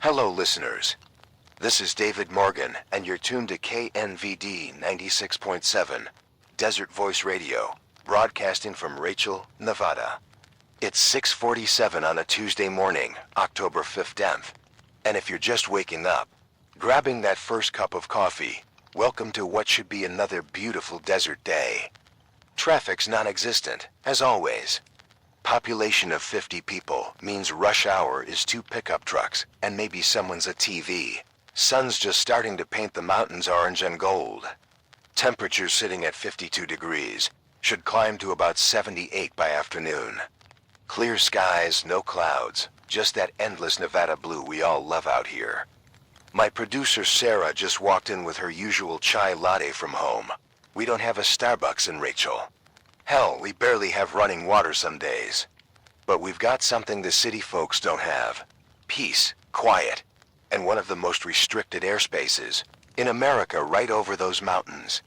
Hello, listeners. This is David Morgan, and you're tuned to KNVD 96.7, Desert Voice Radio, broadcasting from Rachel, Nevada. It's 6:47 on a Tuesday morning, October 15th, and if you're just waking up, grabbing that first cup of coffee, welcome to what should be another beautiful desert day. Traffic's non-existent, as always. Population of 50 people means rush hour is 2 pickup trucks and maybe someone's a TV. Sun's just starting to paint the mountains orange and gold. Temperature sitting at 52 degrees, should climb to about 78 by afternoon. Clear skies, no clouds, just that endless Nevada blue we all love out here. My producer Sarah just walked in with her usual chai latte from home. We don't have a Starbucks in Rachel. Hell, we barely have running water some days. But we've got something the city folks don't have. Peace, quiet, and one of the most restricted airspaces in America right over those mountains.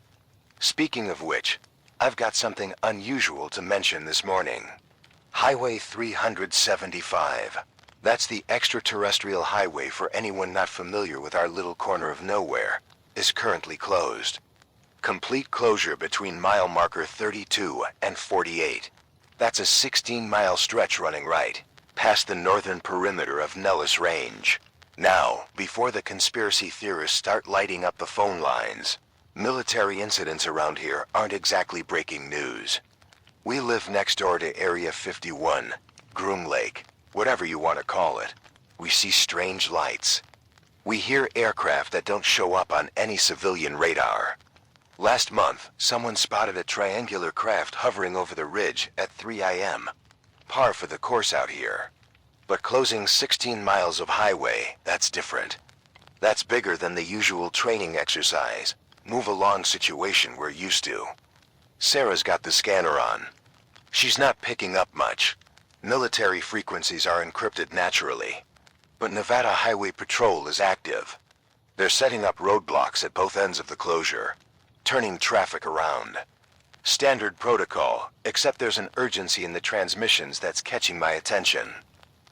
Speaking of which, I've got something unusual to mention this morning. Highway 375. That's the extraterrestrial highway for anyone not familiar with our little corner of nowhere, is currently closed. Complete closure between mile marker 32 and 48. That's a 16-mile stretch running right, past the northern perimeter of Nellis Range. Now, before the conspiracy theorists start lighting up the phone lines, military incidents around here aren't exactly breaking news. We live next door to Area 51, Groom Lake, whatever you want to call it. We see strange lights. We hear aircraft that don't show up on any civilian radar. Last month, someone spotted a triangular craft hovering over the ridge at 3 a.m. Par for the course out here. But closing 16 miles of highway, that's different. That's bigger than the usual training exercise, move-along situation we're used to. Sarah's got the scanner on. She's not picking up much. Military frequencies are encrypted naturally. But Nevada Highway Patrol is active. They're setting up roadblocks at both ends of the closure, turning traffic around. Standard protocol, except there's an urgency in the transmissions that's catching my attention.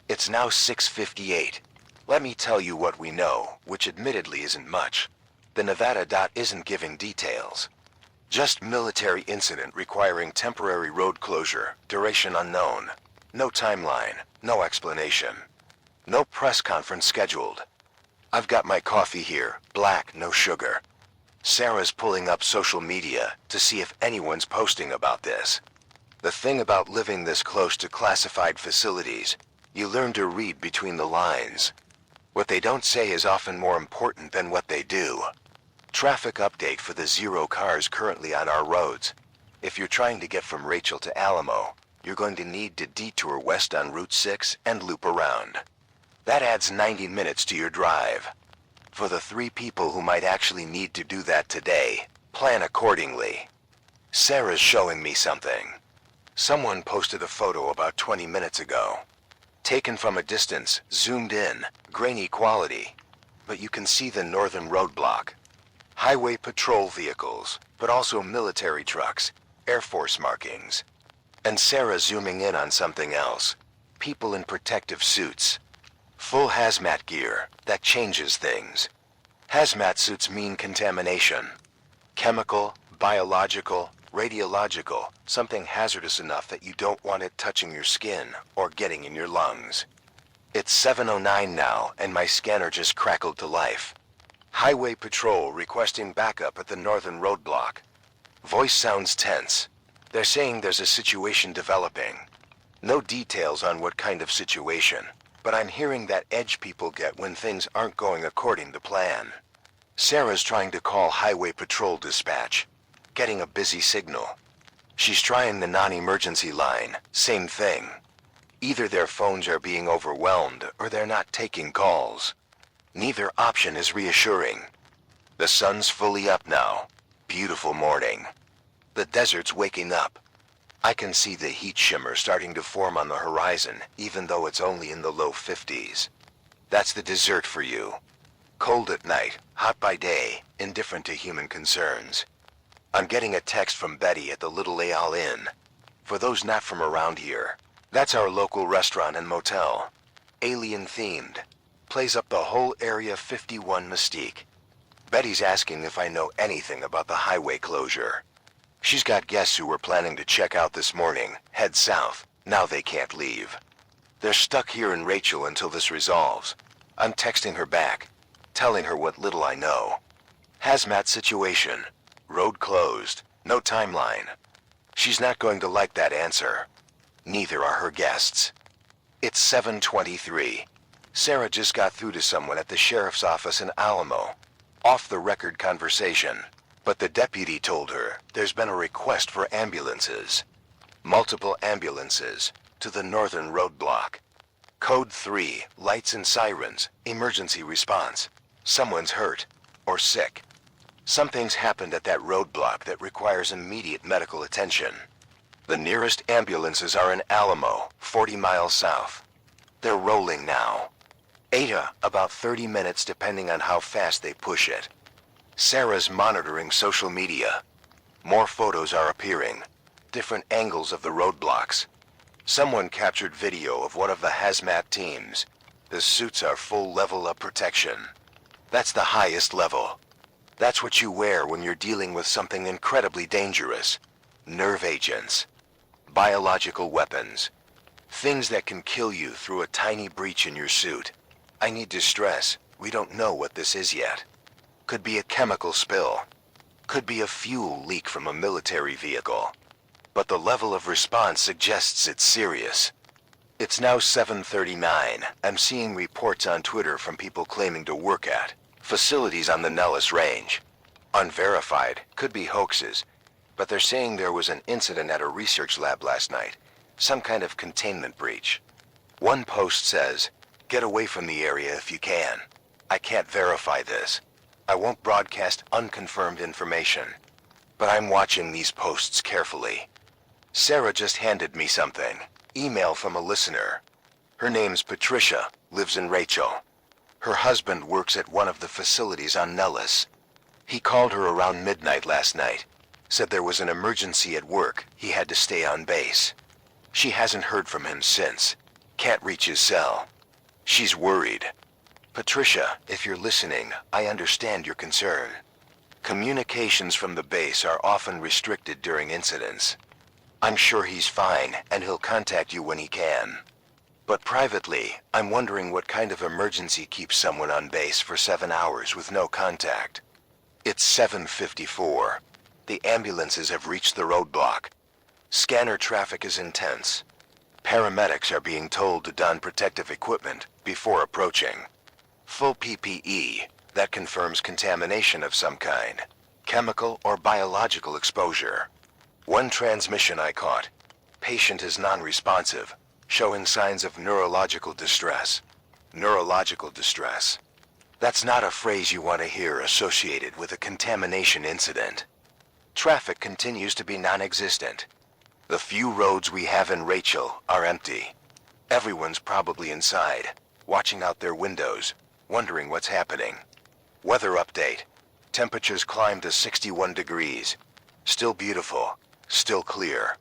It's now 6:58. Let me tell you what we know, which admittedly isn't much. The Nevada dot isn't giving details. Just military incident requiring temporary road closure, duration unknown. No timeline, no explanation. No press conference scheduled. I've got my coffee here, black, no sugar. Sarah's pulling up social media to see if anyone's posting about this. The thing about living this close to classified facilities, you learn to read between the lines. What they don't say is often more important than what they do. Traffic update for the 0 cars currently on our roads. If you're trying to get from Rachel to Alamo, you're going to need to detour west on Route 6 and loop around. That adds 90 minutes to your drive. For the 3 people who might actually need to do that today, plan accordingly. Sarah's showing me something. Someone posted a photo about 20 minutes ago. Taken from a distance, zoomed in, grainy quality, but you can see the northern roadblock. Highway patrol vehicles, but also military trucks, Air Force markings. And Sarah zooming in on something else. People in protective suits. Full hazmat gear, that changes things. Hazmat suits mean contamination. Chemical, biological, radiological, something hazardous enough that you don't want it touching your skin or getting in your lungs. It's 7:09 now, and my scanner just crackled to life. Highway Patrol requesting backup at the northern roadblock. Voice sounds tense. They're saying there's a situation developing. No details on what kind of situation, but I'm hearing that edge people get when things aren't going according to plan. Sarah's trying to call Highway Patrol dispatch, getting a busy signal. She's trying the non-emergency line, same thing. Either their phones are being overwhelmed or they're not taking calls. Neither option is reassuring. The sun's fully up now. Beautiful morning. The desert's waking up. I can see the heat shimmer starting to form on the horizon, even though it's only in the low 50s. That's the dessert for you. Cold at night, hot by day, indifferent to human concerns. I'm getting a text from Betty at the Little Leal Inn. For those not from around here, that's our local restaurant and motel. Alien themed. plays up the whole Area 51 mystique. Betty's asking if I know anything about the highway closure. She's got guests who were planning to check out this morning, head south. Now they can't leave. They're stuck here in Rachel until this resolves. I'm texting her back, telling her what little I know. Hazmat situation. Road closed. No timeline. She's not going to like that answer. Neither are her guests. It's 7:23. Sarah just got through to someone at the sheriff's office in Alamo. Off-the-record conversation. But the deputy told her there's been a request for ambulances. Multiple ambulances to the northern roadblock. Code 3, lights and sirens, emergency response. Someone's hurt or sick. Something's happened at that roadblock that requires immediate medical attention. The nearest ambulances are in Alamo, 40 miles south. They're rolling now. Ada, about 30 minutes depending on how fast they push it. Sarah's monitoring social media. More photos are appearing. Different angles of the roadblocks. Someone captured video of one of the hazmat teams. The suits are full level of protection. That's the highest level. That's what you wear when you're dealing with something incredibly dangerous. Nerve agents. Biological weapons. Things that can kill you through a tiny breach in your suit. I need to stress, we don't know what this is yet. Could be a chemical spill. Could be a fuel leak from a military vehicle. But the level of response suggests it's serious. It's now 7:39. I'm seeing reports on Twitter from people claiming to work at facilities on the Nellis Range. Unverified, could be hoaxes, but they're saying there was an incident at a research lab last night. Some kind of containment breach. One post says, "Get away from the area if you can." I can't verify this. I won't broadcast unconfirmed information. But I'm watching these posts carefully. Sarah just handed me something. Email from a listener. Her name's Patricia, lives in Rachel. Her husband works at one of the facilities on Nellis. He called her around midnight last night. Said there was an emergency at work. He had to stay on base. She hasn't heard from him since. Can't reach his cell. She's worried. Patricia, if you're listening, I understand your concern. Communications from the base are often restricted during incidents. I'm sure he's fine, and he'll contact you when he can. But privately, I'm wondering what kind of emergency keeps someone on base for 7 hours with no contact. It's 7:54. The ambulances have reached the roadblock. Scanner traffic is intense. Paramedics are being told to don protective equipment before approaching. Full PPE, that confirms contamination of some kind. Chemical or biological exposure. One transmission I caught. Patient is non-responsive, showing signs of neurological distress. Neurological distress. That's not a phrase you want to hear associated with a contamination incident. Traffic continues to be non-existent. The few roads we have in Rachel are empty. Everyone's probably inside, watching out their windows, wondering what's happening. Weather update. Temperatures climbed to 61 degrees. Still beautiful. Still clear.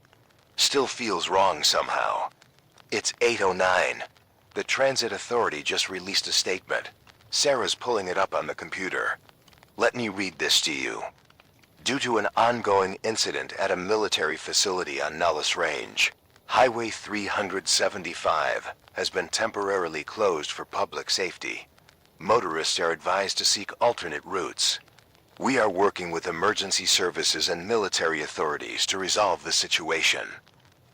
Still feels wrong somehow. It's 8:09. The Transit Authority just released a statement. Sarah's pulling it up on the computer. Let me read this to you. Due to an ongoing incident at a military facility on Nellis Range, Highway 375 has been temporarily closed for public safety. Motorists are advised to seek alternate routes. We are working with emergency services and military authorities to resolve the situation.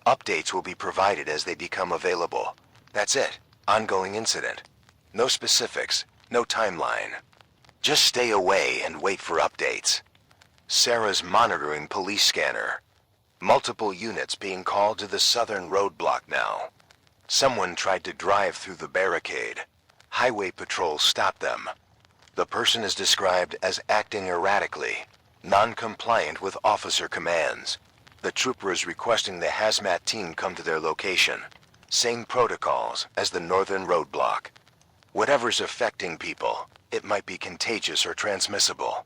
Updates will be provided as they become available. That's it. Ongoing incident. No specifics, no timeline. Just stay away and wait for updates. Sarah's monitoring police scanner. Multiple units being called to the southern roadblock now. Someone tried to drive through the barricade. Highway patrol stopped them. The person is described as acting erratically, non-compliant with officer commands. The trooper is requesting the hazmat team come to their location. Same protocols as the northern roadblock. Whatever's affecting people, it might be contagious or transmissible.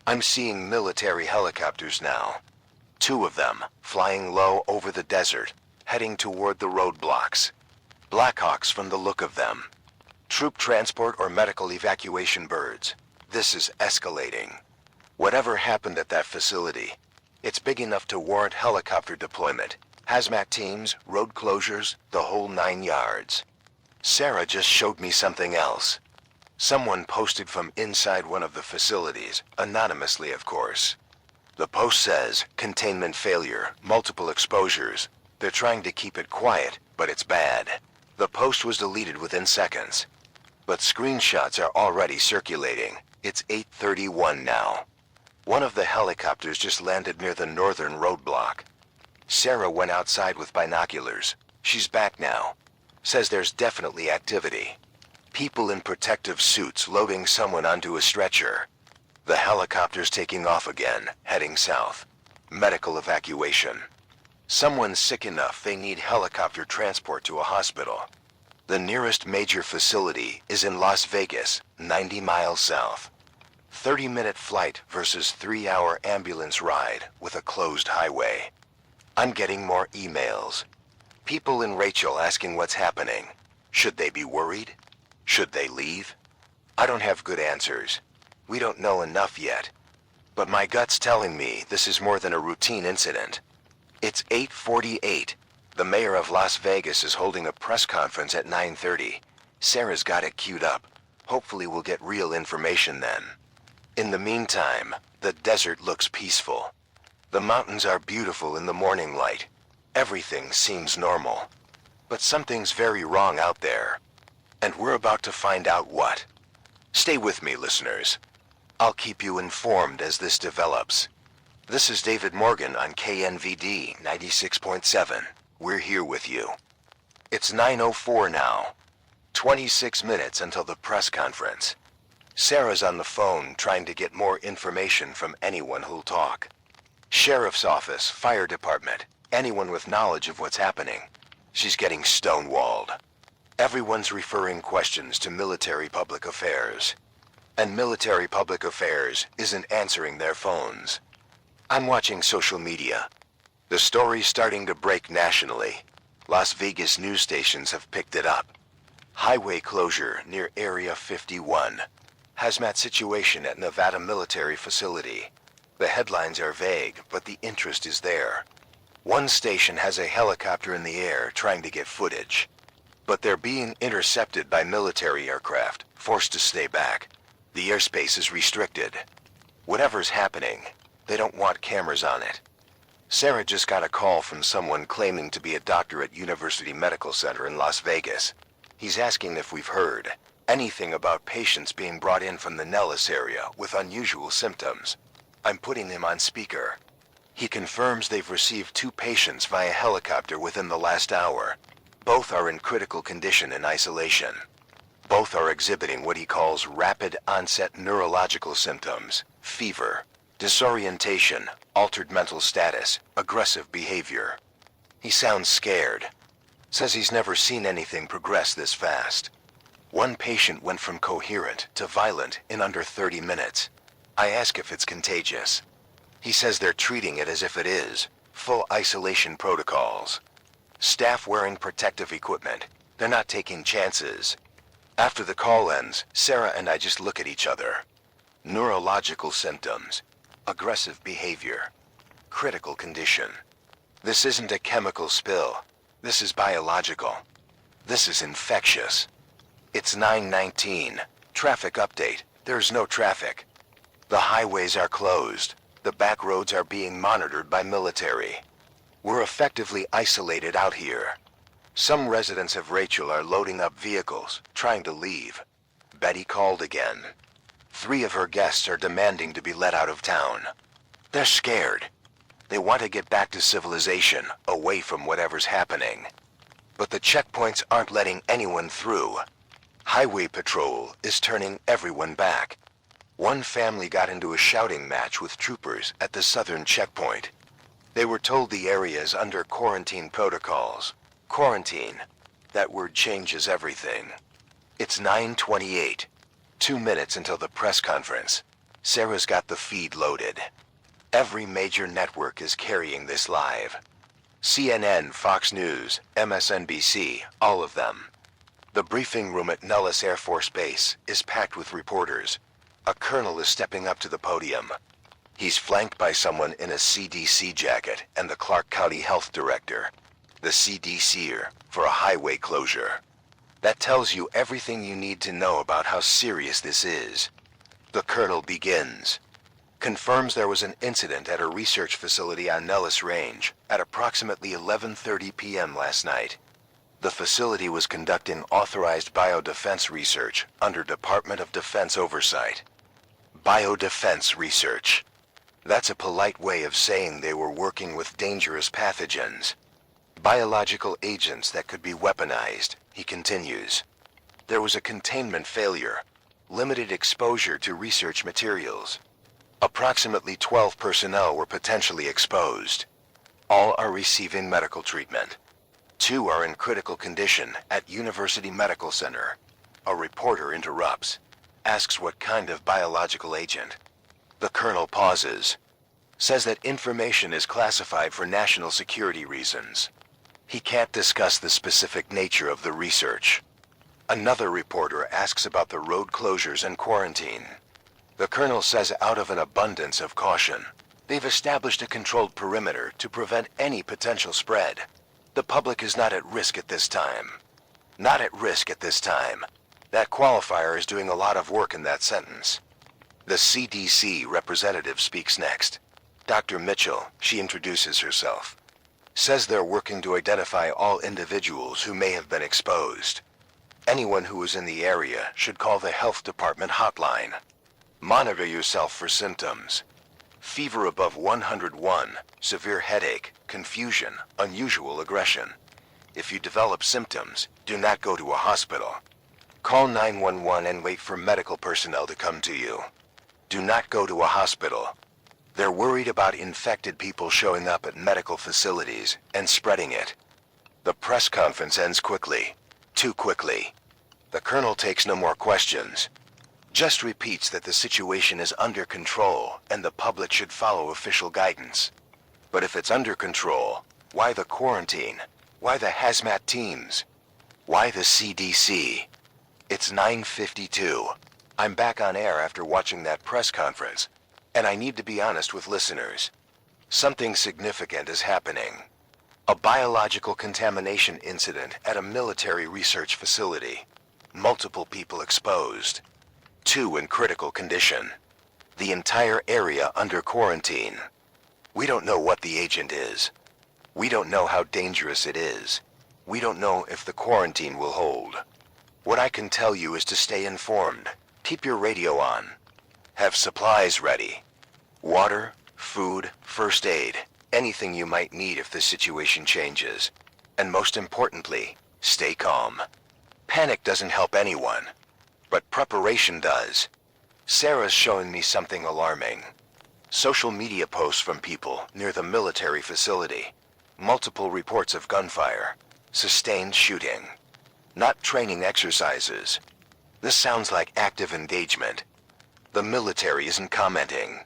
I'm seeing military helicopters now. 2 of them, flying low over the desert, heading toward the roadblocks. Blackhawks from the look of them. Troop transport or medical evacuation birds. This is escalating. Whatever happened at that facility, it's big enough to warrant helicopter deployment, hazmat teams, road closures, the whole 9 yards. Sarah just showed me something else. Someone posted from inside one of the facilities, anonymously of course. The post says, containment failure, multiple exposures. They're trying to keep it quiet, but it's bad. The post was deleted within seconds. But screenshots are already circulating. It's 8:31 now. One of the helicopters just landed near the northern roadblock. Sarah went outside with binoculars. She's back now. Says there's definitely activity. People in protective suits loading someone onto a stretcher. The helicopter's taking off again, heading south. Medical evacuation. Someone's sick enough they need helicopter transport to a hospital. The nearest major facility is in Las Vegas, 90 miles south. 30-minute flight versus 3-hour ambulance ride with a closed highway. I'm getting more emails. People in Rachel asking what's happening. Should they be worried? Should they leave? I don't have good answers. We don't know enough yet. But my gut's telling me this is more than a routine incident. It's 8:48. The mayor of Las Vegas is holding a press conference at 9:30. Sarah's got it queued up. Hopefully we'll get real information then. In the meantime, the desert looks peaceful. The mountains are beautiful in the morning light. Everything seems normal. But something's very wrong out there. And we're about to find out what. Stay with me, listeners. I'll keep you informed as this develops. This is David Morgan on KNVD 96.7. We're here with you. It's 9:04 now. 26 minutes until the press conference. Sarah's on the phone trying to get more information from anyone who'll talk. Sheriff's office, fire department, anyone with knowledge of what's happening. She's getting stonewalled. Everyone's referring questions to military public affairs. And military public affairs isn't answering their phones. I'm watching social media. The story's starting to break nationally. Las Vegas news stations have picked it up. Highway closure near Area 51. Hazmat situation at Nevada military facility. The headlines are vague, but the interest is there. One station has a helicopter in the air trying to get footage. But they're being intercepted by military aircraft, forced to stay back. The airspace is restricted. Whatever's happening, they don't want cameras on it. Sarah just got a call from someone claiming to be a doctor at University Medical Center in Las Vegas. He's asking if we've heard anything about patients being brought in from the Nellis area with unusual symptoms. I'm putting him on speaker. He confirms they've received 2 patients via helicopter within the last hour. Both are in critical condition in isolation. Both are exhibiting what he calls rapid onset neurological symptoms, fever, disorientation, altered mental status, aggressive behavior. He sounds scared. Says he's never seen anything progress this fast. One patient went from coherent to violent in under 30 minutes. I ask if it's contagious. He says they're treating it as if it is. Full isolation protocols. Staff wearing protective equipment. They're not taking chances. After the call ends, Sarah and I just look at each other. Neurological symptoms. Aggressive behavior. Critical condition. This isn't a chemical spill. This is biological. This is infectious. It's 9:19. Traffic update. There's no traffic. The highways are closed. The back roads are being monitored by military. We're effectively isolated out here. Some residents of Rachel are loading up vehicles, trying to leave. Betty called again. 3 of her guests are demanding to be let out of town. They're scared. They want to get back to civilization, away from whatever's happening. But the checkpoints aren't letting anyone through. Highway patrol is turning everyone back. One family got into a shouting match with troopers at the southern checkpoint. They were told the area is under quarantine protocols. Quarantine. That word changes everything. It's 9:28. 2 minutes until the press conference. Sarah's got the feed loaded. Every major network is carrying this live. CNN, Fox News, MSNBC, all of them. The briefing room at Nellis Air Force Base is packed with reporters. A colonel is stepping up to the podium. He's flanked by someone in a CDC jacket and the Clark County Health Director, the CDCer, for a highway closure. That tells you everything you need to know about how serious this is. The colonel begins. Confirms there was an incident at a research facility on Nellis Range at approximately 11:30 p.m. last night. The facility was conducting authorized biodefense research under Department of Defense oversight. Biodefense research. That's a polite way of saying they were working with dangerous pathogens. Biological agents that could be weaponized, he continues. There was a containment failure, limited exposure to research materials. Approximately 12 personnel were potentially exposed. All are receiving medical treatment. 2 are in critical condition at University Medical Center. A reporter interrupts, asks what kind of biological agent. The colonel pauses, says that information is classified for national security reasons. He can't discuss the specific nature of the research. Another reporter asks about the road closures and quarantine. The colonel says out of an abundance of caution, they've established a controlled perimeter to prevent any potential spread. The public is not at risk at this time. Not at risk at this time. That qualifier is doing a lot of work in that sentence. The CDC representative speaks next. Dr. Mitchell, she introduces herself. Says they're working to identify all individuals who may have been exposed. Anyone who is in the area should call the health department hotline. Monitor yourself for symptoms. Fever above 101, severe headache, confusion, unusual aggression. If you develop symptoms, do not go to a hospital. Call 911 and wait for medical personnel to come to you. Do not go to a hospital. They're worried about infected people showing up at medical facilities and spreading it. The press conference ends quickly. Too quickly. The colonel takes no more questions. Just repeats that the situation is under control and the public should follow official guidance. But if it's under control, why the quarantine? Why the hazmat teams? Why the CDC? It's 9:52. I'm back on air after watching that press conference, and I need to be honest with listeners. Something significant is happening. A biological contamination incident at a military research facility. Multiple people exposed. 2 in critical condition. The entire area under quarantine. We don't know what the agent is. We don't know how dangerous it is. We don't know if the quarantine will hold. What I can tell you is to stay informed. Keep your radio on. Have supplies ready. Water, food, first aid, anything you might need if the situation changes. And most importantly, stay calm. Panic doesn't help anyone, but preparation does. Sarah's showing me something alarming. Social media posts from people near the military facility. Multiple reports of gunfire. Sustained shooting. Not training exercises. This sounds like active engagement. The military isn't commenting.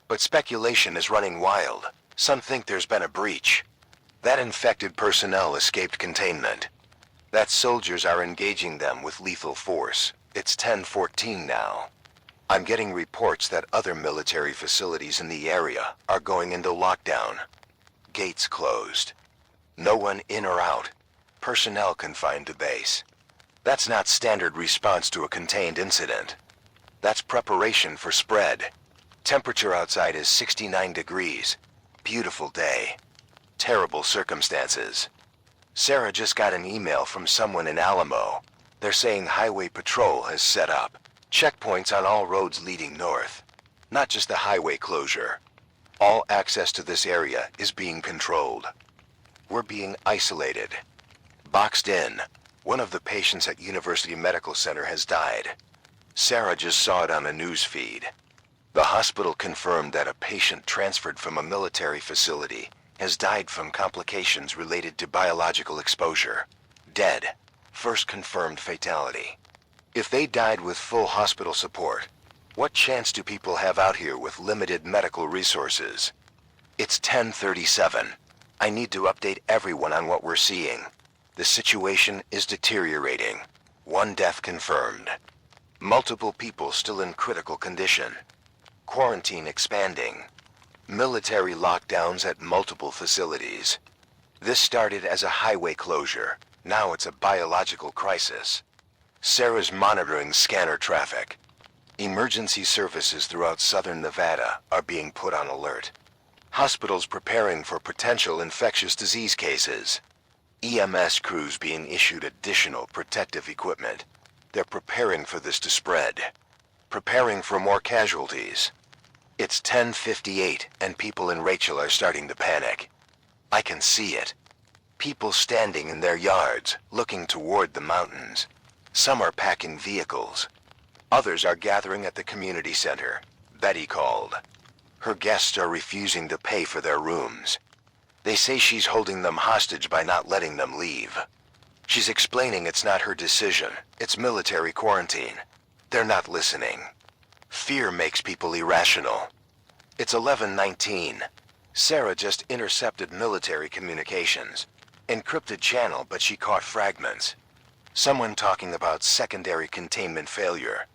But speculation is running wild. Some think there's been a breach. That infected personnel escaped containment. That soldiers are engaging them with lethal force. It's 10:14 now. I'm getting reports that other military facilities in the area are going into lockdown. Gates closed. No one in or out. Personnel confined to base. That's not standard response to a contained incident. That's preparation for spread. Temperature outside is 69 degrees. Beautiful day. Terrible circumstances. Sarah just got an email from someone in Alamo. They're saying Highway Patrol has set up checkpoints on all roads leading north. Not just the highway closure. All access to this area is being controlled. We're being isolated. Boxed in. One of the patients at University Medical Center has died. Sarah just saw it on a news feed. The hospital confirmed that a patient transferred from a military facility has died from complications related to biological exposure. Dead. First confirmed fatality. If they died with full hospital support, what chance do people have out here with limited medical resources? It's 10:37. I need to update everyone on what we're seeing. The situation is deteriorating. One death confirmed. Multiple people still in critical condition. Quarantine expanding. Military lockdowns at multiple facilities. This started as a highway closure. Now it's a biological crisis. Sarah's monitoring scanner traffic. Emergency services throughout southern Nevada are being put on alert. Hospitals preparing for potential infectious disease cases. EMS crews being issued additional protective equipment. They're preparing for this to spread. Preparing for more casualties. It's 10:58 and people in Rachel are starting to panic. I can see it. People standing in their yards, looking toward the mountains. Some are packing vehicles. Others are gathering at the community center. Betty called. Her guests are refusing to pay for their rooms. They say she's holding them hostage by not letting them leave. She's explaining it's not her decision. It's military quarantine. They're not listening. Fear makes people irrational. It's 11:19. Sarah just intercepted military communications. Encrypted channel, but she caught fragments. Someone talking about secondary containment failure.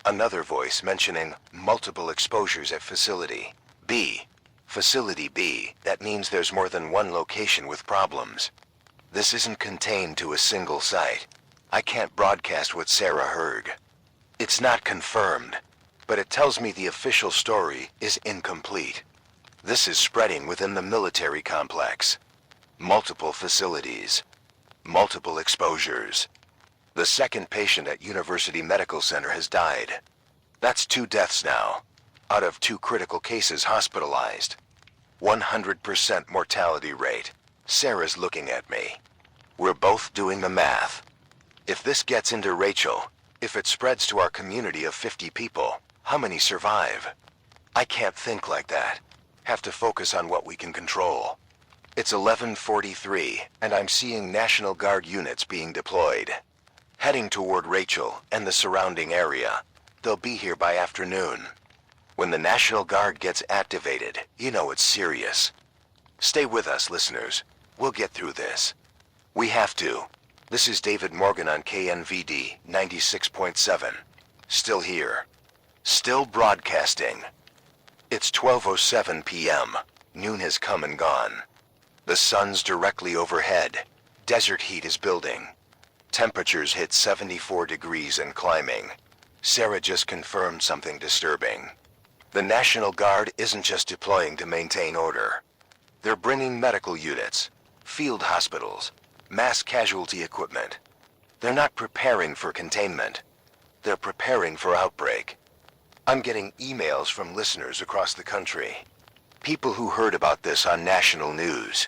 Another voice mentioning multiple exposures at Facility B. Facility B, that means there's more than one location with problems. This isn't contained to a single site. I can't broadcast what Sarah heard. It's not confirmed, but it tells me the official story is incomplete. This is spreading within the military complex. Multiple facilities. Multiple exposures. The second patient at University Medical Center has died. That's 2 deaths now, out of 2 critical cases hospitalized. 100% mortality rate. Sarah's looking at me. We're both doing the math. If this gets into Rachel, if it spreads to our community of 50 people, how many survive? I can't think like that. Have to focus on what we can control. It's 11:43, and I'm seeing National Guard units being deployed. Heading toward Rachel and the surrounding area. They'll be here by afternoon. When the National Guard gets activated, you know it's serious. Stay with us, listeners. We'll get through this. We have to. This is David Morgan on KNVD 96.7. Still here. Still broadcasting. It's 12:07 p.m. Noon has come and gone. The sun's directly overhead. Desert heat is building. Temperatures hit 74 degrees and climbing. Sarah just confirmed something disturbing. The National Guard isn't just deploying to maintain order. They're bringing medical units, field hospitals, mass casualty equipment. They're not preparing for containment. They're preparing for outbreak. I'm getting emails from listeners across the country. People who heard about this on national news.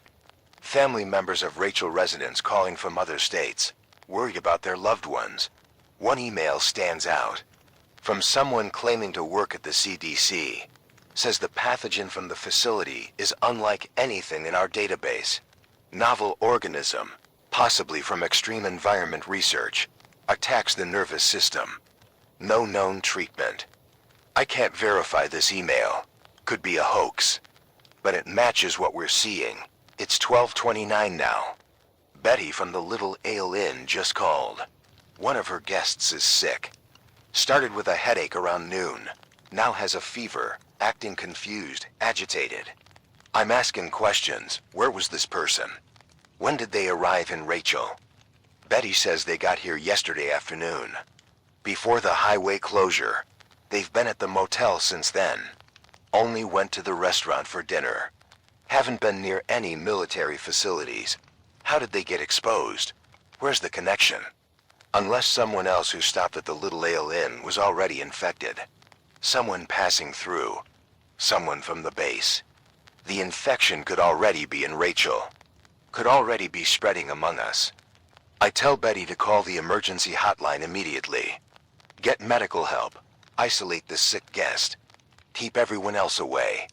Family members of Rachel residents calling from other states, worried about their loved ones. One email stands out. From someone claiming to work at the CDC. Says the pathogen from the facility is unlike anything in our database. Novel organism, possibly from extreme environment research, attacks the nervous system. No known treatment. I can't verify this email. Could be a hoax. But it matches what we're seeing. It's 12:29 now. Betty from the Little Ale Inn just called. One of her guests is sick. Started with a headache around noon. Now has a fever, acting confused, agitated. I'm asking questions. Where was this person? When did they arrive in Rachel? Betty says they got here yesterday afternoon. Before the highway closure. They've been at the motel since then. Only went to the restaurant for dinner. Haven't been near any military facilities. How did they get exposed? Where's the connection? Unless someone else who stopped at the Little Ale Inn was already infected. Someone passing through. Someone from the base. The infection could already be in Rachel. Could already be spreading among us. I tell Betty to call the emergency hotline immediately. Get medical help. Isolate the sick guest. Keep everyone else away.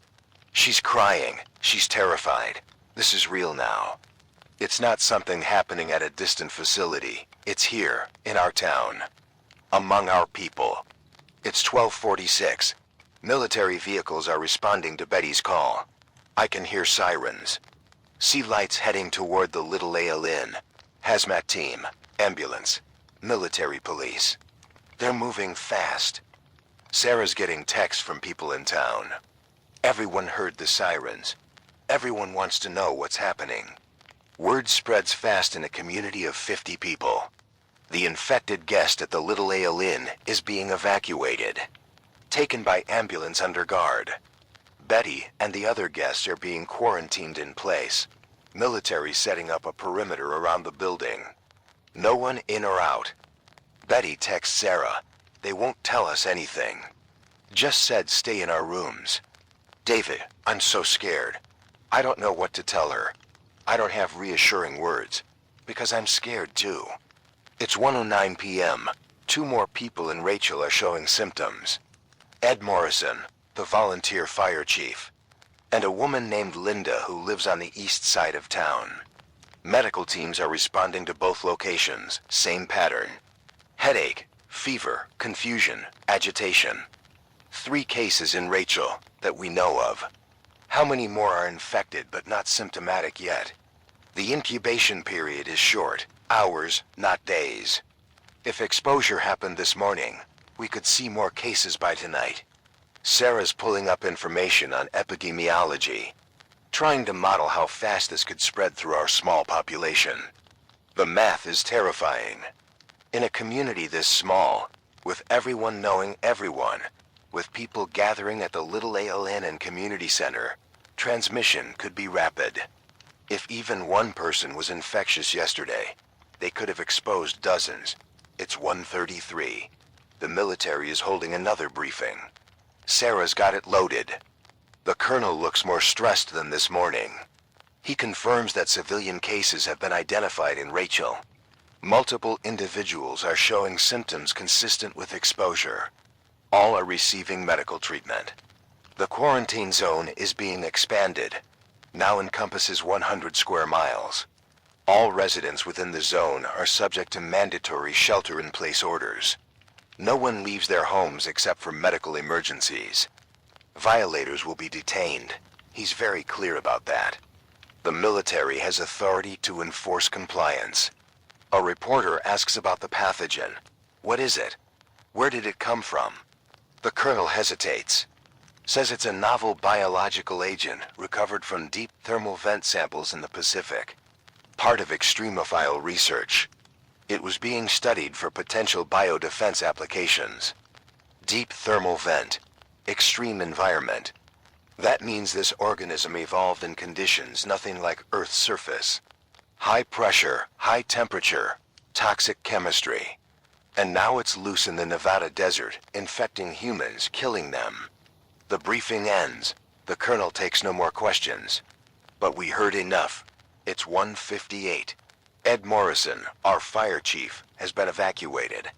She's crying. She's terrified. This is real now. It's not something happening at a distant facility. It's here, in our town. Among our people. It's 12:46. Military vehicles are responding to Betty's call. I can hear sirens. See lights heading toward the Little Ale Inn. Hazmat team, ambulance. Military police. They're moving fast. Sarah's getting texts from people in town. Everyone heard the sirens. Everyone wants to know what's happening. Word spreads fast in a community of 50 people. The infected guest at the Little Ale Inn is being evacuated, taken by ambulance under guard. Betty and the other guests are being quarantined in place. Military setting up a perimeter around the building. No one in or out. Betty texts Sarah. They won't tell us anything. Just said stay in our rooms. David, I'm so scared. I don't know what to tell her. I don't have reassuring words, because I'm scared too. It's 1:09 p.m. 2 more people in Rachel are showing symptoms. Ed Morrison, the volunteer fire chief, and a woman named Linda who lives on the east side of town. Medical teams are responding to both locations, same pattern. Headache, fever, confusion, agitation. 3 cases in Rachel that we know of. How many more are infected but not symptomatic yet? The incubation period is short, hours, not days. If exposure happened this morning, we could see more cases by tonight. Sarah's pulling up information on epidemiology, trying to model how fast this could spread through our small population. The math is terrifying. In a community this small, with everyone knowing everyone, with people gathering at the Little Ale Inn and Community Center, transmission could be rapid. If even one person was infectious yesterday, they could have exposed dozens. It's 1:33. The military is holding another briefing. Sarah's got it loaded. The colonel looks more stressed than this morning. He confirms that civilian cases have been identified in Rachel. Multiple individuals are showing symptoms consistent with exposure. All are receiving medical treatment. The quarantine zone is being expanded, now encompasses 100 square miles. All residents within the zone are subject to mandatory shelter-in-place orders. No one leaves their homes except for medical emergencies. Violators will be detained. He's very clear about that. The military has authority to enforce compliance. A reporter asks about the pathogen. What is it? Where did it come from? The colonel hesitates. Says it's a novel biological agent recovered from deep thermal vent samples in the Pacific. Part of extremophile research. It was being studied for potential biodefense applications. Deep thermal vent. Extreme environment. That means this organism evolved in conditions nothing like Earth's surface. High pressure, high temperature, toxic chemistry. And now it's loose in the Nevada desert, infecting humans, killing them. The briefing ends. The colonel takes no more questions. But we heard enough. It's 1:58. Ed Morrison, our fire chief, has been evacuated.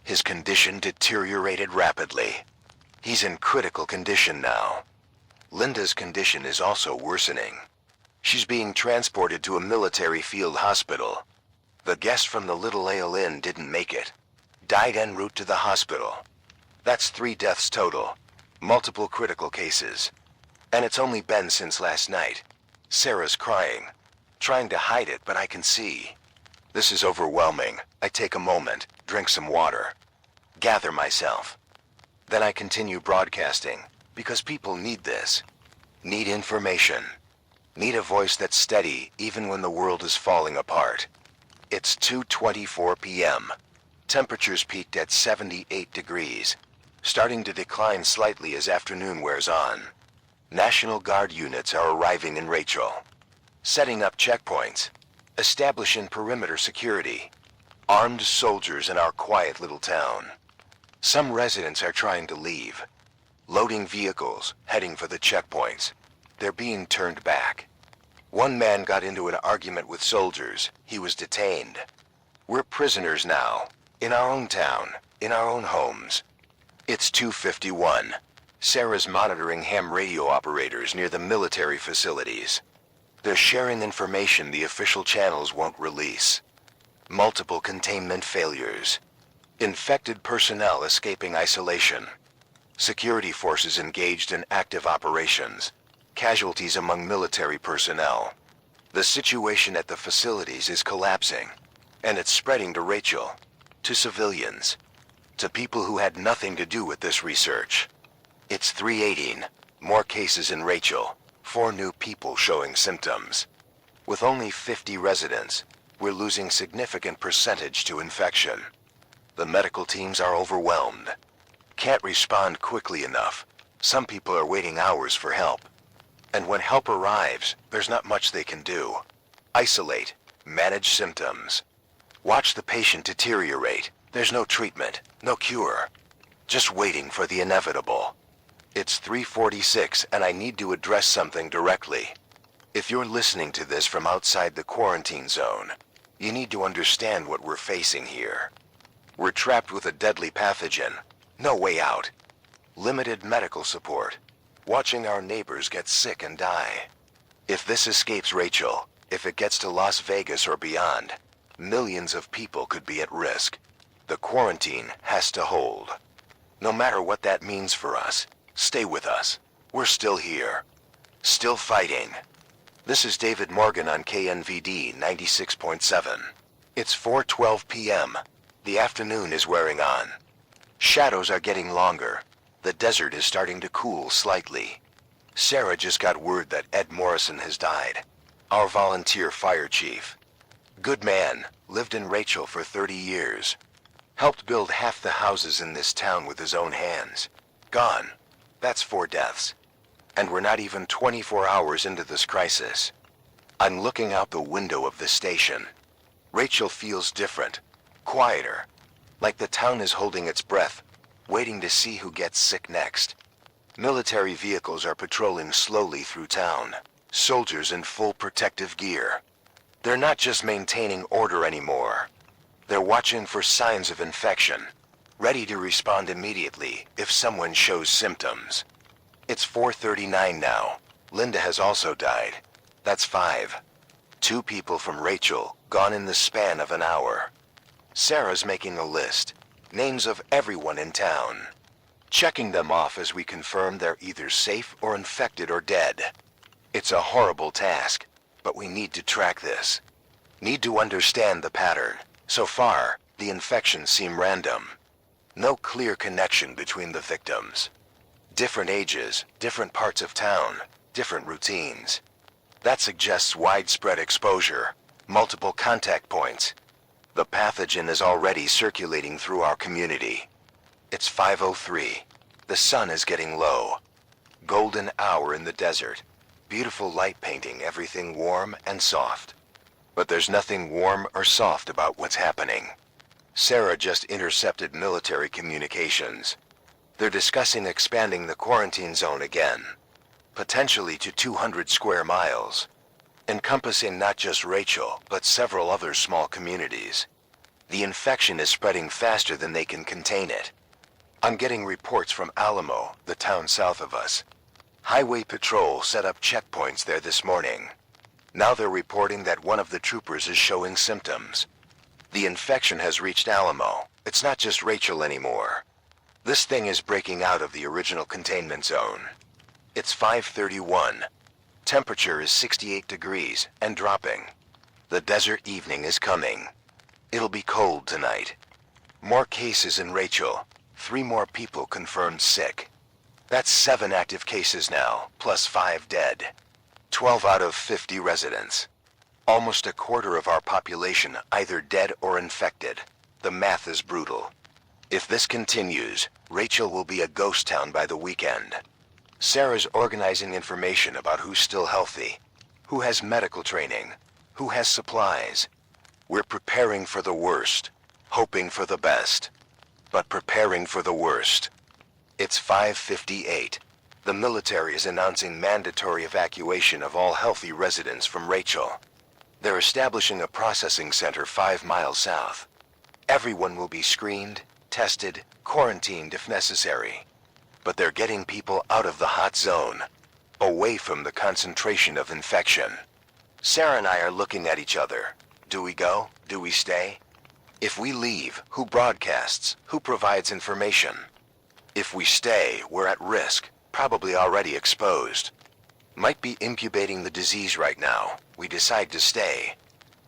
His condition deteriorated rapidly. He's in critical condition now. Linda's condition is also worsening. She's being transported to a military field hospital. The guest from the Little Ale Inn didn't make it. Died en route to the hospital. That's 3 deaths total. Multiple critical cases. And it's only been since last night. Sarah's crying. Trying to hide it, but I can see. This is overwhelming. I take a moment, drink some water. Gather myself. Then I continue broadcasting, because people need this. Need information. Need a voice that's steady even when the world is falling apart. It's 2:24 p.m. Temperatures peaked at 78 degrees, starting to decline slightly as afternoon wears on. National Guard units are arriving in Rachel, setting up checkpoints, establishing perimeter security. Armed soldiers in our quiet little town. Some residents are trying to leave, loading vehicles, heading for the checkpoints. They're being turned back. One man got into an argument with soldiers. He was detained. We're prisoners now, in our own town, in our own homes. It's 2:51. Sarah's monitoring ham radio operators near the military facilities. They're sharing information the official channels won't release. Multiple containment failures. Infected personnel escaping isolation. Security forces engaged in active operations. Casualties among military personnel. The situation at the facilities is collapsing, and it's spreading to Rachel. to civilians, to people who had nothing to do with this research. It's 3:18, more cases in Rachel, 4 new people showing symptoms. With only 50 residents, we're losing significant percentage to infection. The medical teams are overwhelmed. Can't respond quickly enough. Some people are waiting hours for help. And when help arrives, there's not much they can do. Isolate, manage symptoms. Watch the patient deteriorate. There's no treatment, no cure. Just waiting for the inevitable. It's 3:46 and I need to address something directly. If you're listening to this from outside the quarantine zone, you need to understand what we're facing here. We're trapped with a deadly pathogen. No way out. Limited medical support. Watching our neighbors get sick and die. If this escapes Rachel, if it gets to Las Vegas or beyond, millions of people could be at risk. The quarantine has to hold. No matter what that means for us, stay with us. We're still here. Still fighting. This is David Morgan on KNVD 96.7. It's 4:12 p.m. The afternoon is wearing on. Shadows are getting longer. The desert is starting to cool slightly. Sarah just got word that Ed Morrison has died. Our volunteer fire chief. Good man, lived in Rachel for 30 years. Helped build half the houses in this town with his own hands. Gone. That's 4 deaths. And we're not even 24 hours into this crisis. I'm looking out the window of the station. Rachel feels different, quieter, like the town is holding its breath, waiting to see who gets sick next. Military vehicles are patrolling slowly through town, soldiers in full protective gear. They're not just maintaining order anymore. They're watching for signs of infection, ready to respond immediately if someone shows symptoms. It's 4:39 now. Linda has also died. That's 5. 2 people from Rachel, gone in the span of an hour. Sarah's making a list, names of everyone in town. Checking them off as we confirm they're either safe or infected or dead. It's a horrible task, but we need to track this. Need to understand the pattern. So far, the infections seem random. No clear connection between the victims. Different ages, different parts of town, different routines. That suggests widespread exposure, multiple contact points. The pathogen is already circulating through our community. It's 5:03. The sun is getting low. Golden hour in the desert. Beautiful light painting everything warm and soft. But there's nothing warm or soft about what's happening. Sarah just intercepted military communications. They're discussing expanding the quarantine zone again, potentially to 200 square miles, encompassing not just Rachel, but several other small communities. The infection is spreading faster than they can contain it. I'm getting reports from Alamo, the town south of us. Highway Patrol set up checkpoints there this morning. Now they're reporting that one of the troopers is showing symptoms. The infection has reached Alamo. It's not just Rachel anymore. This thing is breaking out of the original containment zone. It's 5:31. Temperature is 68 degrees and dropping. The desert evening is coming. It'll be cold tonight. More cases in Rachel. 3 more people confirmed sick. That's 7 active cases now, plus 5 dead. 12 out of 50 residents. Almost a quarter of our population either dead or infected. The math is brutal. If this continues, Rachel will be a ghost town by the weekend. Sarah's organizing information about who's still healthy, who has medical training, who has supplies. We're preparing for the worst, hoping for the best, but preparing for the worst. It's 5:58. The military is announcing mandatory evacuation of all healthy residents from Rachel. They're establishing a processing center 5 miles south. Everyone will be screened, tested, quarantined if necessary. But they're getting people out of the hot zone, away from the concentration of infection. Sarah and I are looking at each other. Do we go? Do we stay? If we leave, who broadcasts? Who provides information? If we stay, we're at risk, probably already exposed. Might be incubating the disease right now. We decide to stay.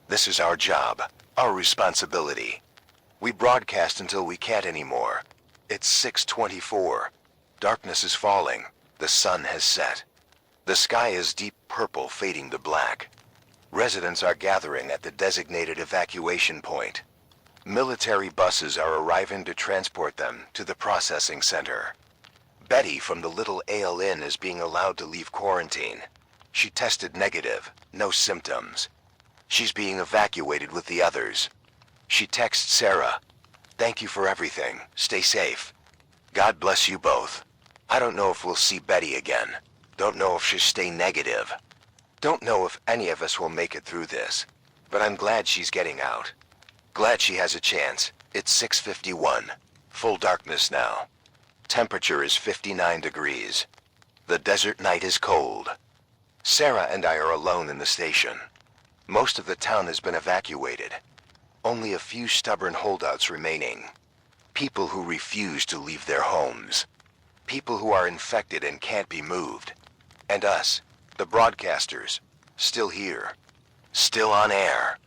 This is our job, our responsibility. We broadcast until we can't anymore. It's 6:24. Darkness is falling. The sun has set. The sky is deep purple fading to black. Residents are gathering at the designated evacuation point. Military buses are arriving to transport them to the processing center. Betty from the Little Ale Inn is being allowed to leave quarantine. She tested negative, no symptoms. She's being evacuated with the others. She texts Sarah, "Thank you for everything. Stay safe. God bless you both. I don't know if we'll see Betty again. Don't know if she'll stay negative. Don't know if any of us will make it through this. But I'm glad she's getting out. Glad she has a chance. It's 6:51. Full darkness now. Temperature is 59 degrees. The desert night is cold. Sarah and I are alone in the station. Most of the town has been evacuated. Only a few stubborn holdouts remaining. People who refuse to leave their homes. People who are infected and can't be moved. And us, the broadcasters, still here. Still on air.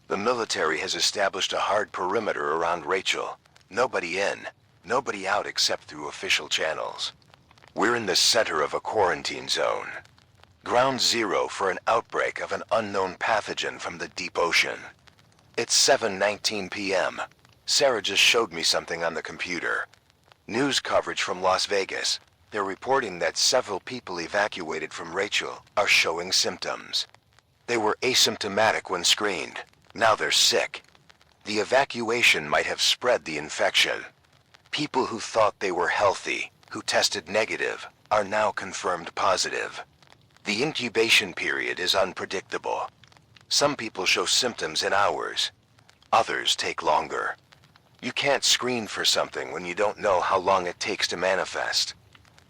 The military has established a hard perimeter around Rachel. Nobody in, nobody out except through official channels. We're in the center of a quarantine zone. Ground zero for an outbreak of an unknown pathogen from the deep ocean. It's 7:19 p.m. Sarah just showed me something on the computer. News coverage from Las Vegas. They're reporting that several people evacuated from Rachel are showing symptoms. They were asymptomatic when screened. Now they're sick. The evacuation might have spread the infection. People who thought they were healthy, who tested negative, are now confirmed positive. The incubation period is unpredictable. Some people show symptoms in hours. Others take longer. You can't screen for something when you don't know how long it takes to manifest.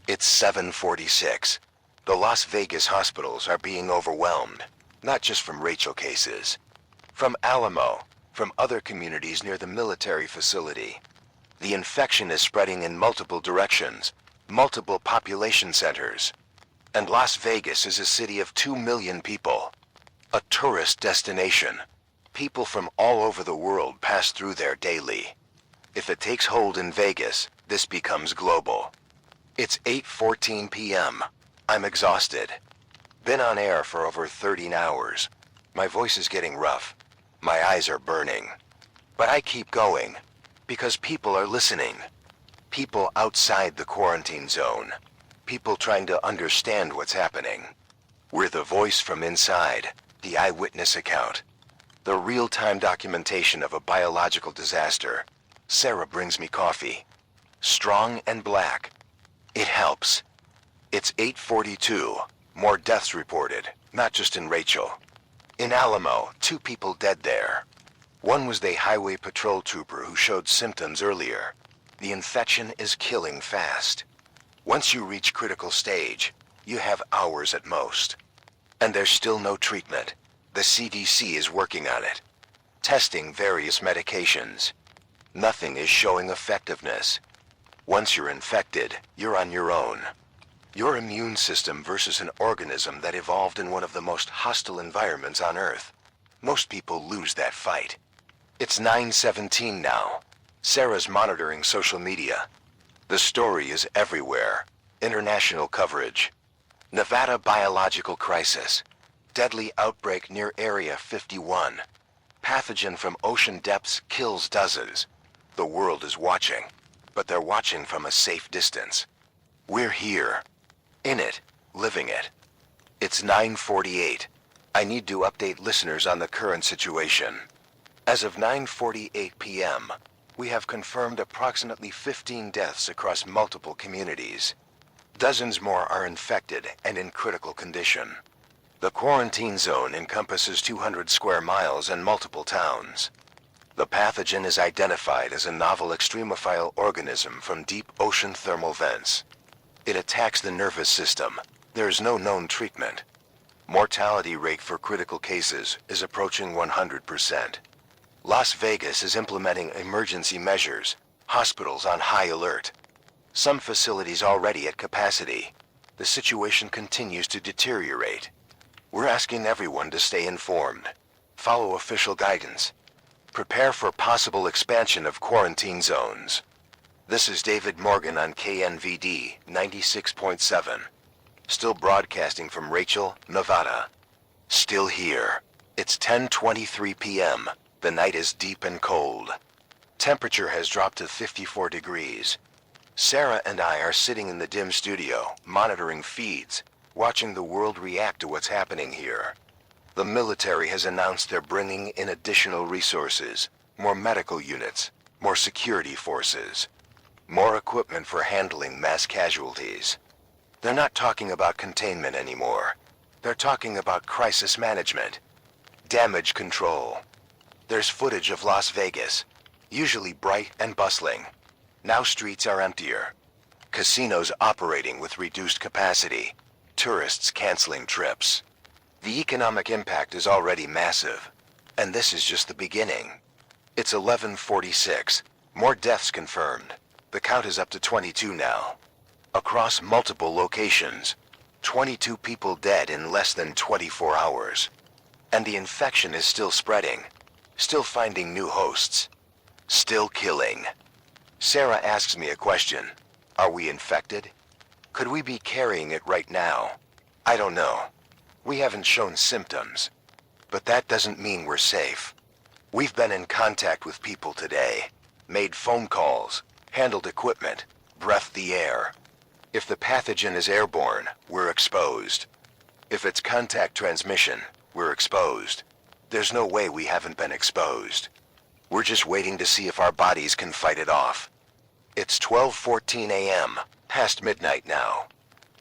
It's 7:46. The Las Vegas hospitals are being overwhelmed, not just from Rachel cases. From Alamo, from other communities near the military facility. The infection is spreading in multiple directions, multiple population centers. And Las Vegas is a city of 2 million people. A tourist destination. People from all over the world pass through there daily. If it takes hold in Vegas, this becomes global. It's 8:14 p.m. I'm exhausted. Been on air for over 13 hours. My voice is getting rough. My eyes are burning. But I keep going, because people are listening. People outside the quarantine zone. People trying to understand what's happening. We're the voice from inside, the eyewitness account. The real-time documentation of a biological disaster. Sarah brings me coffee. Strong and black. It helps. It's 8:42. More deaths reported, not just in Rachel. In Alamo, 2 people dead there. One was the highway patrol trooper who showed symptoms earlier. The infection is killing fast. Once you reach critical stage, you have hours at most. And there's still no treatment. The CDC is working on it. Testing various medications. Nothing is showing effectiveness. Once you're infected, you're on your own. Your immune system versus an organism that evolved in one of the most hostile environments on Earth. Most people lose that fight. It's 9:17 now. Sarah's monitoring social media. The story is everywhere. International coverage. Nevada biological crisis. Deadly outbreak near Area 51. Pathogen from ocean depths kills dozens. The world is watching, but they're watching from a safe distance. We're here. In it. Living it. It's 9:48. I need to update listeners on the current situation. As of 9:48 p.m., we have confirmed approximately 15 deaths across multiple communities. Dozens more are infected and in critical condition. The quarantine zone encompasses 200 square miles and multiple towns. The pathogen is identified as a novel extremophile organism from deep ocean thermal vents. It attacks the nervous system. There is no known treatment. Mortality rate for critical cases is approaching 100%. Las Vegas is implementing emergency measures, hospitals on high alert. Some facilities already at capacity. The situation continues to deteriorate. We're asking everyone to stay informed. Follow official guidance. Prepare for possible expansion of quarantine zones. This is David Morgan on KNVD 96.7. Still broadcasting from Rachel, Nevada. Still here. It's 10:23 p.m. The night is deep and cold. Temperature has dropped to 54 degrees. Sarah and I are sitting in the dim studio, monitoring feeds, watching the world react to what's happening here. The military has announced they're bringing in additional resources, more medical units, more security forces, more equipment for handling mass casualties. They're not talking about containment anymore. They're talking about crisis management, damage control. There's footage of Las Vegas, usually bright and bustling. Now streets are emptier. Casinos operating with reduced capacity. Tourists canceling trips. The economic impact is already massive, and this is just the beginning. It's 11:46. More deaths confirmed. The count is up to 22 now. Across multiple locations, 22 people dead in less than 24 hours. And the infection is still spreading, still finding new hosts, still killing. Sarah asks me a question. Are we infected? Could we be carrying it right now? I don't know. We haven't shown symptoms, but that doesn't mean we're safe. We've been in contact with people today, made phone calls, handled equipment, breathed the air. If the pathogen is airborne, we're exposed. If it's contact transmission, we're exposed. There's no way we haven't been exposed. We're just waiting to see if our bodies can fight it off. It's 12:14 a.m., past midnight now.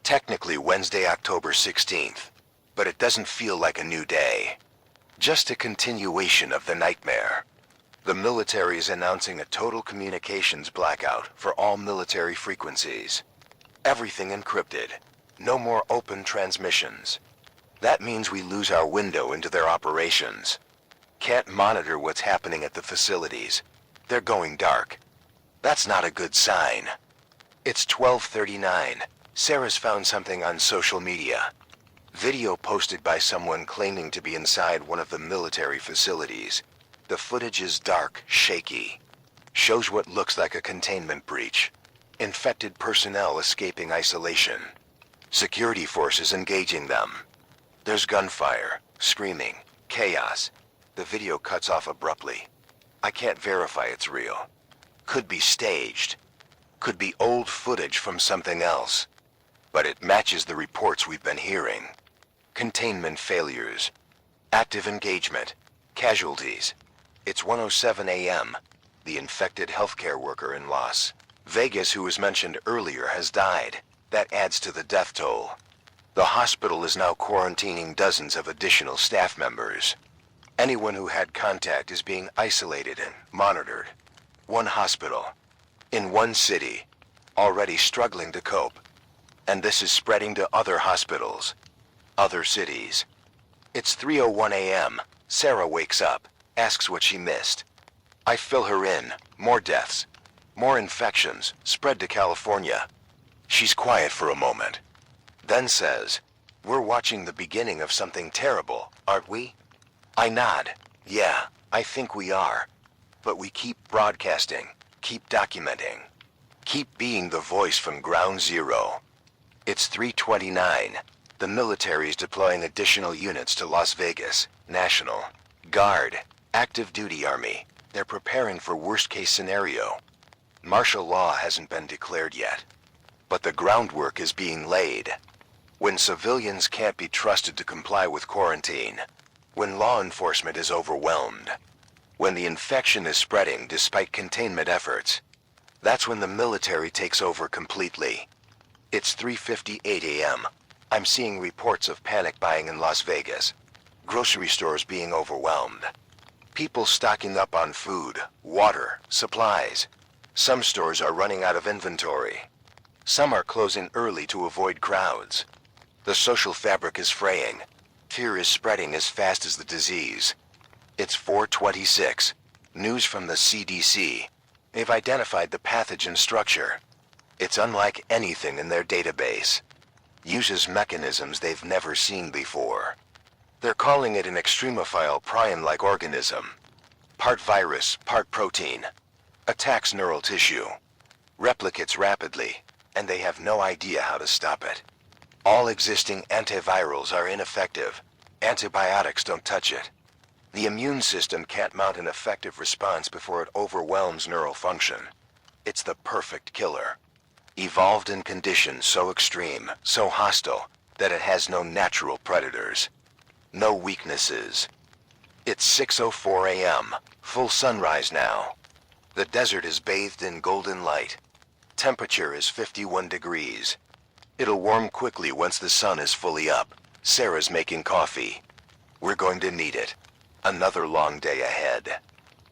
Technically Wednesday, October 16th, but it doesn't feel like a new day. Just a continuation of the nightmare. The military is announcing a total communications blackout for all military frequencies. Everything encrypted. No more open transmissions. That means we lose our window into their operations. Can't monitor what's happening at the facilities. They're going dark. That's not a good sign. It's 12:39. Sarah's found something on social media. Video posted by someone claiming to be inside one of the military facilities. The footage is dark, shaky. Shows what looks like a containment breach. Infected personnel escaping isolation. Security forces engaging them. There's gunfire, screaming, chaos. The video cuts off abruptly. I can't verify it's real. Could be staged. Could be old footage from something else. But it matches the reports we've been hearing. Containment failures. Active engagement. Casualties. It's 1:07 a.m. The infected healthcare worker in Las Vegas who was mentioned earlier has died. That adds to the death toll. The hospital is now quarantining dozens of additional staff members. Anyone who had contact is being isolated and monitored. One hospital, in one city, already struggling to cope. And this is spreading to other hospitals, other cities. It's 3:01 a.m. Sarah wakes up, asks what she missed. I fill her in. More deaths, more infections, spread to California. She's quiet for a moment, then says, "We're watching the beginning of something terrible, aren't we?" I nod. Yeah, I think we are. But we keep broadcasting, keep documenting, keep being the voice from ground zero. It's 3:29. The military is deploying additional units to Las Vegas. National Guard, active duty army. They're preparing for worst-case scenario. Martial law hasn't been declared yet, but the groundwork is being laid. When civilians can't be trusted to comply with quarantine, when law enforcement is overwhelmed, when the infection is spreading despite containment efforts, that's when the military takes over completely. It's 3:58 a.m. I'm seeing reports of panic buying in Las Vegas. Grocery stores being overwhelmed. People stocking up on food, water, supplies. Some stores are running out of inventory. Some are closing early to avoid crowds. The social fabric is fraying. Fear is spreading as fast as the disease. It's 4:26. News from the CDC. They've identified the pathogen structure. It's unlike anything in their database. Uses mechanisms they've never seen before. They're calling it an extremophile prion-like organism. Part virus, part protein. Attacks neural tissue. Replicates rapidly, and they have no idea how to stop it. All existing antivirals are ineffective. Antibiotics don't touch it. The immune system can't mount an effective response before it overwhelms neural function. It's the perfect killer. Evolved in conditions so extreme, so hostile, that it has no natural predators. No weaknesses. It's 6:04 a.m., full sunrise now. The desert is bathed in golden light. Temperature is 51 degrees. It'll warm quickly once the sun is fully up. Sarah's making coffee. We're going to need it. Another long day ahead.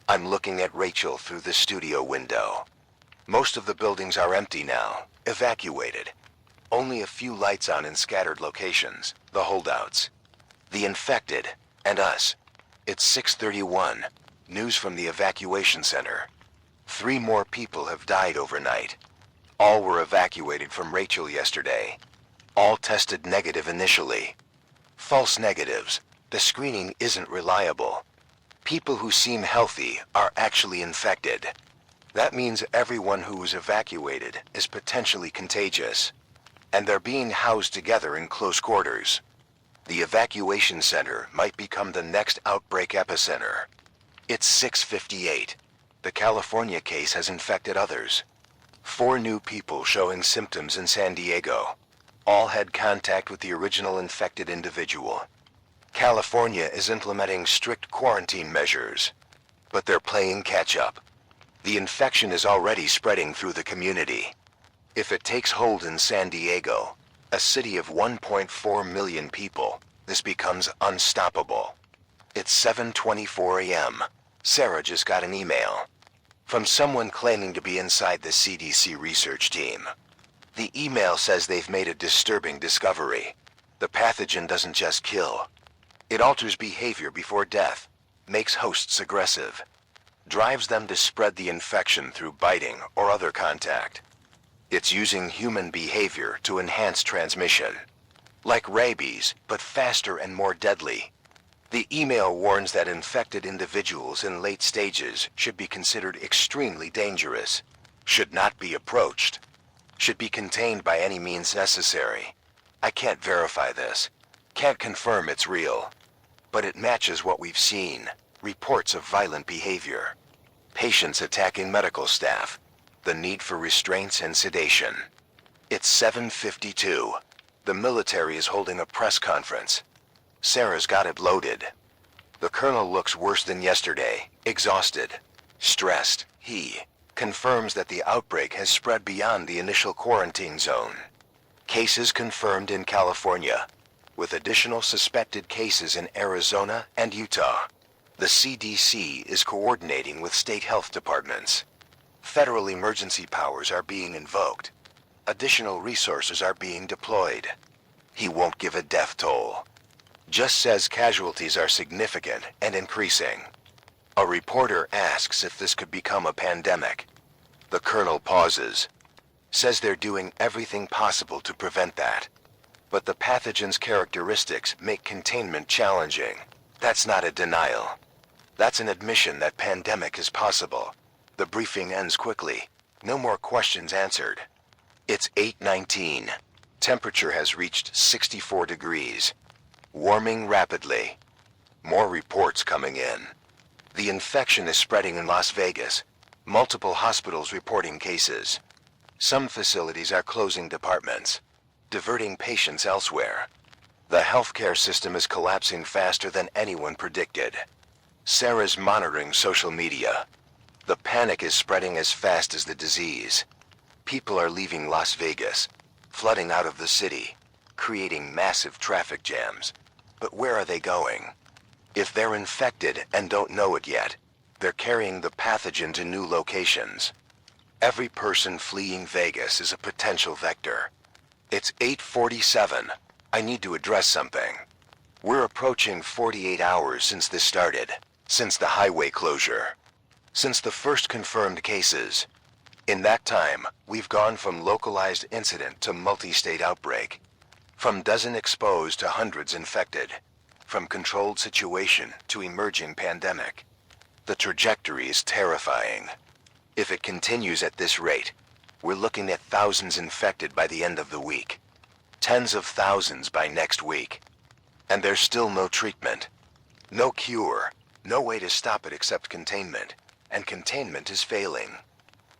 I'm looking at Rachel through the studio window. Most of the buildings are empty now, evacuated. Only a few lights on in scattered locations, the holdouts. The infected, and us. It's 6:31. News from the evacuation center. 3 more people have died overnight. All were evacuated from Rachel yesterday. All tested negative initially. False negatives. The screening isn't reliable. People who seem healthy are actually infected. That means everyone who was evacuated is potentially contagious. And they're being housed together in close quarters. The evacuation center might become the next outbreak epicenter. It's 6:58. The California case has infected others. 4 new people showing symptoms in San Diego. All had contact with the original infected individual. California is implementing strict quarantine measures, but they're playing catch-up. The infection is already spreading through the community. If it takes hold in San Diego, a city of 1.4 million people, this becomes unstoppable. It's 7:24 a.m. Sarah just got an email from someone claiming to be inside the CDC research team. The email says they've made a disturbing discovery. The pathogen doesn't just kill. It alters behavior before death, makes hosts aggressive, drives them to spread the infection through biting or other contact. It's using human behavior to enhance transmission. Like rabies, but faster and more deadly. The email warns that infected individuals in late stages should be considered extremely dangerous, should not be approached, should be contained by any means necessary. I can't verify this, can't confirm it's real, but it matches what we've seen, reports of violent behavior. Patients attacking medical staff, the need for restraints and sedation. It's 7:52. The military is holding a press conference. Sarah's got it loaded. The colonel looks worse than yesterday, exhausted, stressed. He confirms that the outbreak has spread beyond the initial quarantine zone. Cases confirmed in California, with additional suspected cases in Arizona and Utah. The CDC is coordinating with state health departments. Federal emergency powers are being invoked. Additional resources are being deployed. He won't give a death toll. Just says casualties are significant and increasing. A reporter asks if this could become a pandemic. The colonel pauses, says they're doing everything possible to prevent that. But the pathogen's characteristics make containment challenging. That's not a denial. That's an admission that pandemic is possible. The briefing ends quickly. No more questions answered. It's 8:19. Temperature has reached 64 degrees. Warming rapidly. More reports coming in. The infection is spreading in Las Vegas. Multiple hospitals reporting cases. Some facilities are closing departments, diverting patients elsewhere. The healthcare system is collapsing faster than anyone predicted. Sarah's monitoring social media. The panic is spreading as fast as the disease. People are leaving Las Vegas, flooding out of the city, creating massive traffic jams. But where are they going? If they're infected and don't know it yet, they're carrying the pathogen to new locations. Every person fleeing Vegas is a potential vector. It's 8:47. I need to address something. We're approaching 48 hours since this started, since the highway closure, since the first confirmed cases. In that time, we've gone from localized incident to multi-state outbreak. From dozen exposed to hundreds infected. From controlled situation to emerging pandemic. The trajectory is terrifying. If it continues at this rate, we're looking at thousands infected by the end of the week. Tens of thousands by next week. And there's still no treatment. No cure. No way to stop it except containment. And containment is failing.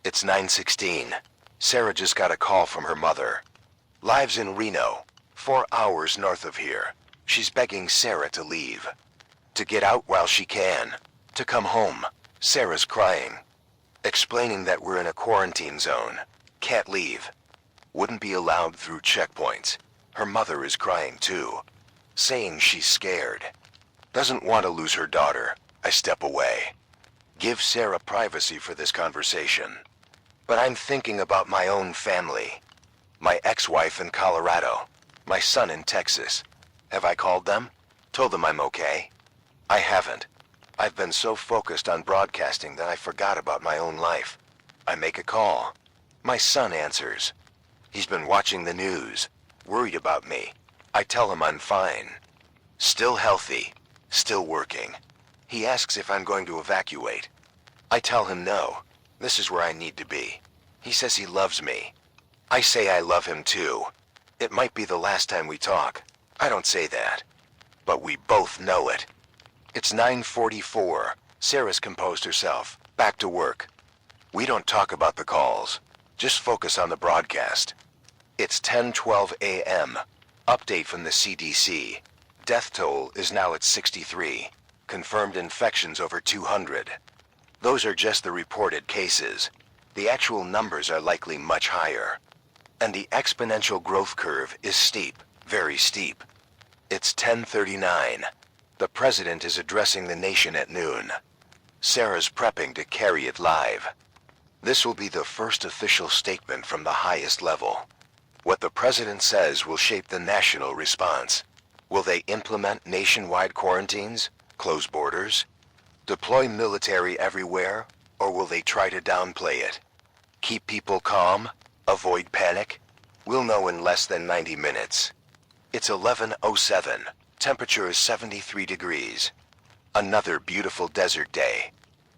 It's 9:16. Sarah just got a call from her mother. Lives in Reno, 4 hours north of here. She's begging Sarah to leave. To get out while she can. To come home. Sarah's crying. Explaining that we're in a quarantine zone. Can't leave. Wouldn't be allowed through checkpoints. Her mother is crying too. Saying she's scared. Doesn't want to lose her daughter. I step away. Give Sarah privacy for this conversation. But I'm thinking about my own family. My ex-wife in Colorado. My son in Texas. Have I called them? Told them I'm okay? I haven't. I've been so focused on broadcasting that I forgot about my own life. I make a call. My son answers. He's been watching the news. Worried about me. I tell him I'm fine. Still healthy. Still working. He asks if I'm going to evacuate. I tell him no. This is where I need to be. He says he loves me. I say I love him too. It might be the last time we talk. I don't say that. But we both know it. It's 9:44. Sarah's composed herself. Back to work. We don't talk about the calls. Just focus on the broadcast. It's 10:12 a.m. Update from the CDC. Death toll is now at 63. Confirmed infections over 200. Those are just the reported cases. The actual numbers are likely much higher. And the exponential growth curve is steep, very steep. It's 10:39. The president is addressing the nation at noon. Sarah's prepping to carry it live. This will be the first official statement from the highest level. What the president says will shape the national response. Will they implement nationwide quarantines? Close borders? Deploy military everywhere? Or will they try to downplay it? Keep people calm? Avoid panic? We'll know in less than 90 minutes. It's 11:07. Temperature is 73 degrees. Another beautiful desert day.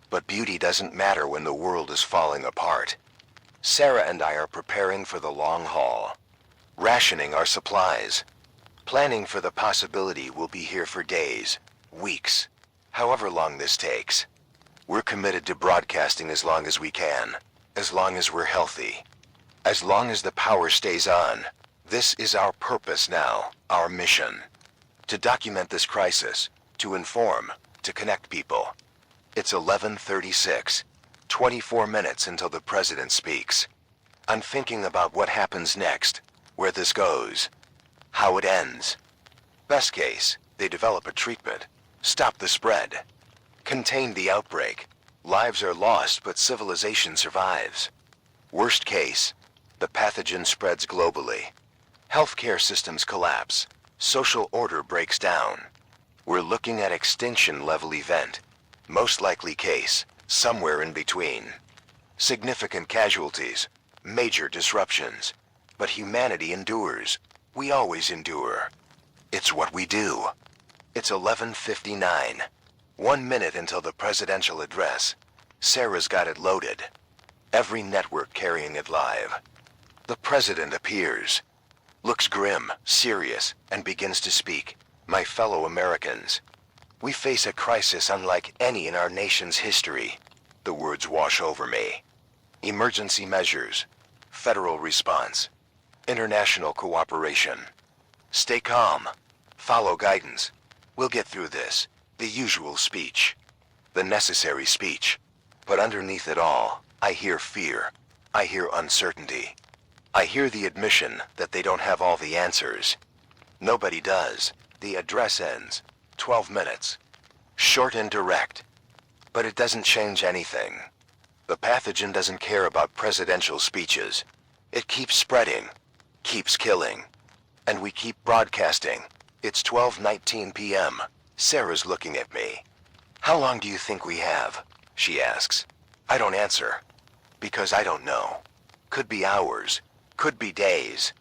But beauty doesn't matter when the world is falling apart. Sarah and I are preparing for the long haul. Rationing our supplies. Planning for the possibility we'll be here for days, weeks, however long this takes. We're committed to broadcasting as long as we can, as long as we're healthy. As long as the power stays on. This is our purpose now, our mission. To document this crisis, to inform, to connect people. It's 11:36, 24 minutes until the president speaks. I'm thinking about what happens next, where this goes, how it ends. Best case, they develop a treatment, stop the spread, contain the outbreak. Lives are lost, but civilization survives. Worst case, the pathogen spreads globally. Healthcare systems collapse. Social order breaks down. We're looking at extinction-level event. Most likely case, somewhere in between. Significant casualties, major disruptions. But humanity endures. We always endure. It's what we do. It's 11:59. 1 minute until the presidential address. Sarah's got it loaded. Every network carrying it live. The president appears. Looks grim, serious, and begins to speak. My fellow Americans. We face a crisis unlike any in our nation's history. The words wash over me. Emergency measures. Federal response. International cooperation. Stay calm. Follow guidance. We'll get through this. The usual speech. The necessary speech. But underneath it all, I hear fear. I hear uncertainty. I hear the admission that they don't have all the answers. Nobody does. The address ends. 12 minutes. Short and direct. But it doesn't change anything. The pathogen doesn't care about presidential speeches. It keeps spreading. Keeps killing. And we keep broadcasting. It's 12:19 p.m. Sarah's looking at me. How long do you think we have? She asks. I don't answer. Because I don't know. Could be hours. Could be days.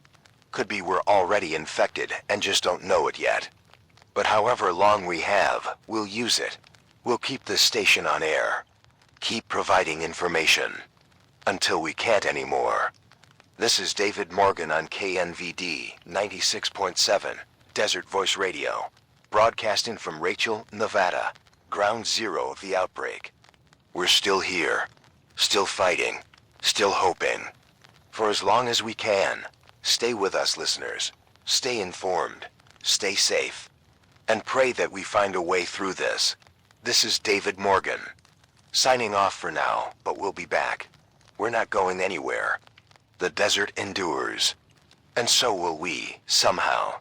Could be we're already infected and just don't know it yet. But however long we have, we'll use it. We'll keep this station on air. Keep providing information. Until we can't anymore. This is David Morgan on KNVD 96.7, Desert Voice Radio, broadcasting from Rachel, Nevada, ground zero of the outbreak. We're still here, still fighting, still hoping. For as long as we can, stay with us, listeners. Stay informed, stay safe, and pray that we find a way through this. This is David Morgan, signing off for now, but we'll be back. We're not going anywhere. The desert endures, and so will we, somehow.